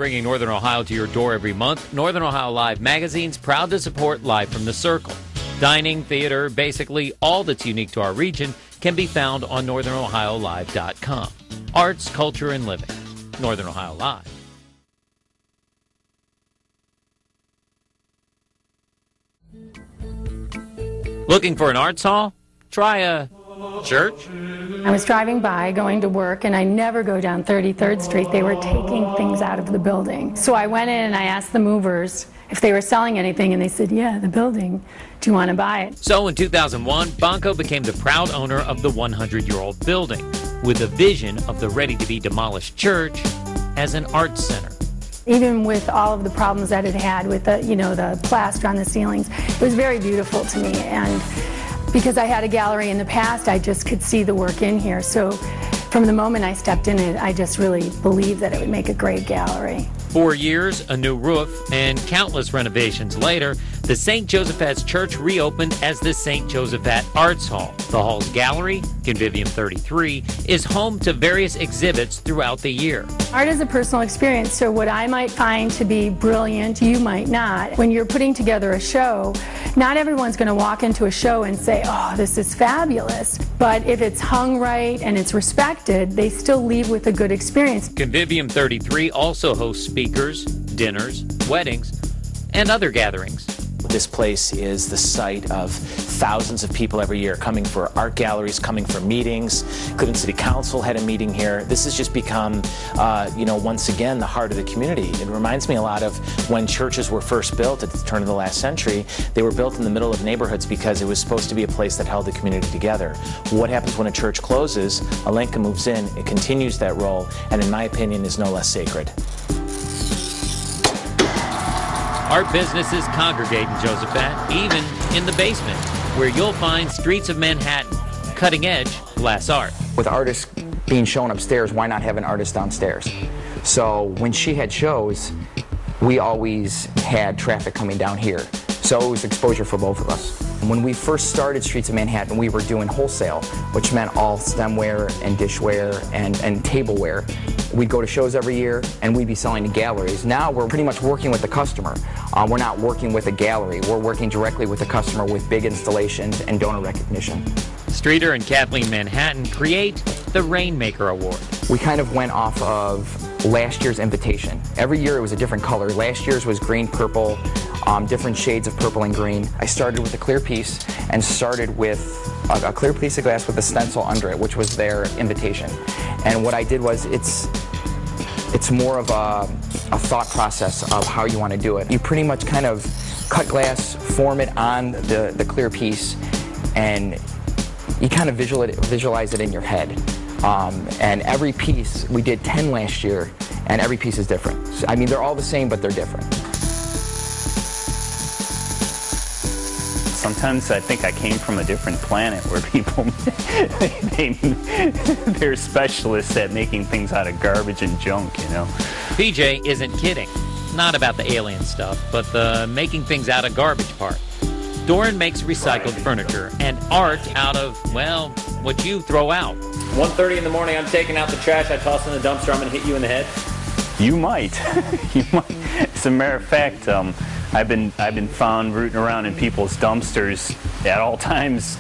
Bringing Northern Ohio to your door every month, Northern Ohio Live magazine's proud to support Live from the Circle. Dining, theater, basically all that's unique to our region can be found on NorthernOhioLive.com. Arts, culture, and living. Northern Ohio Live. Looking for an arts hall? Try a church. I was driving by, going to work, and I never go down 33rd Street. They were taking things out of the building. So I went in and I asked the movers if they were selling anything, and they said, yeah, the building. Do you want to buy it? So in 2001, Bonco became the proud owner of the 100-year-old building, with a vision of the ready-to-be-demolished church as an arts center. Even with all of the problems that it had with the, the plaster on the ceilings, it was very beautiful to me. And because I had a gallery in the past, I just could see the work in here. So from the moment I stepped in it, I just really believed that it would make a great gallery. 4 years, a new roof, and countless renovations later, the St. Joseph's Church reopened as the St. Josephat Arts Hall. The hall's gallery, Convivium 33, is home to various exhibits throughout the year. Art is a personal experience, so what I might find to be brilliant, you might not. When you're putting together a show, not everyone's going to walk into a show and say, oh, this is fabulous. But if it's hung right and it's respected, they still leave with a good experience. Convivium 33 also hosts speakers, dinners, weddings, and other gatherings. This place is the site of thousands of people every year coming for art galleries, coming for meetings. Cleveland City Council had a meeting here. This has just become, once again, the heart of the community. It reminds me a lot of when churches were first built at the turn of the last century. They were built in the middle of neighborhoods because it was supposed to be a place that held the community together. What happens when a church closes? Alenka moves in, it continues that role, and in my opinion is no less sacred. Art businesses congregate in Josephat, even in the basement, where you'll find Streets of Manhattan, cutting-edge glass art. With artists being shown upstairs, why not have an artist downstairs? So when she had shows, we always had traffic coming down here. So it was exposure for both of us. When we first started Streets of Manhattan, we were doing wholesale, which meant all stemware and dishware and tableware. We'd go to shows every year, and we'd be selling to galleries. Now we're pretty much working with the customer. We're not working with a gallery. We're working directly with the customer with big installations and donor recognition. Streeter and Kathleen Manhattan create the Rainmaker Award. We kind of went off of last year's invitation. Every year it was a different color. Last year's was green, purple, different shades of purple and green. I started with a clear piece and started with a clear piece of glass with a stencil under it, which was their invitation. And what I did was, it's more of a thought process of how you want to do it. You pretty much kind of cut glass, form it on the clear piece, and you kind of visualize it in your head. And every piece, we did 10 last year, and every piece is different. I mean, they're all the same, but they're different. Sometimes I think I came from a different planet where people, they're specialists at making things out of garbage and junk, PJ isn't kidding. Not about the alien stuff, but the making things out of garbage part. Doran makes recycled furniture and art out of, well, what you throw out. 1:30 in the morning, I'm taking out the trash, I toss in the dumpster, I'm going to hit you in the head. You might. You might. As a matter of fact, I've been found rooting around in people's dumpsters at all times,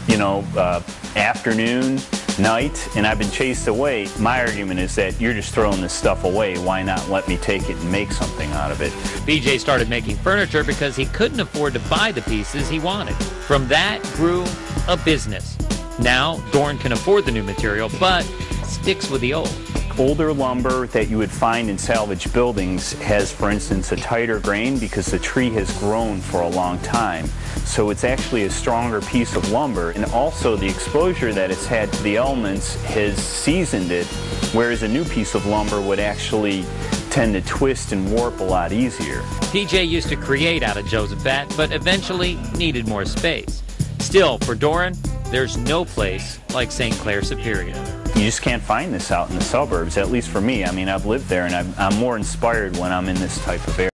afternoon, night, and I've been chased away. My argument is that you're just throwing this stuff away. Why not let me take it and make something out of it? BJ started making furniture because he couldn't afford to buy the pieces he wanted. From that grew a business. Now, Doran can afford the new material, but sticks with the old. Older lumber that you would find in salvage buildings has, for instance, a tighter grain because the tree has grown for a long time. So it's actually a stronger piece of lumber, and also the exposure that it's had to the elements has seasoned it, whereas a new piece of lumber would actually tend to twist and warp a lot easier. PJ used to create out of Josephat, but eventually needed more space. Still, for Doran, there's no place like St. Clair Superior. You just can't find this out in the suburbs, at least for me. I mean, I've lived there, and I'm more inspired when I'm in this type of area.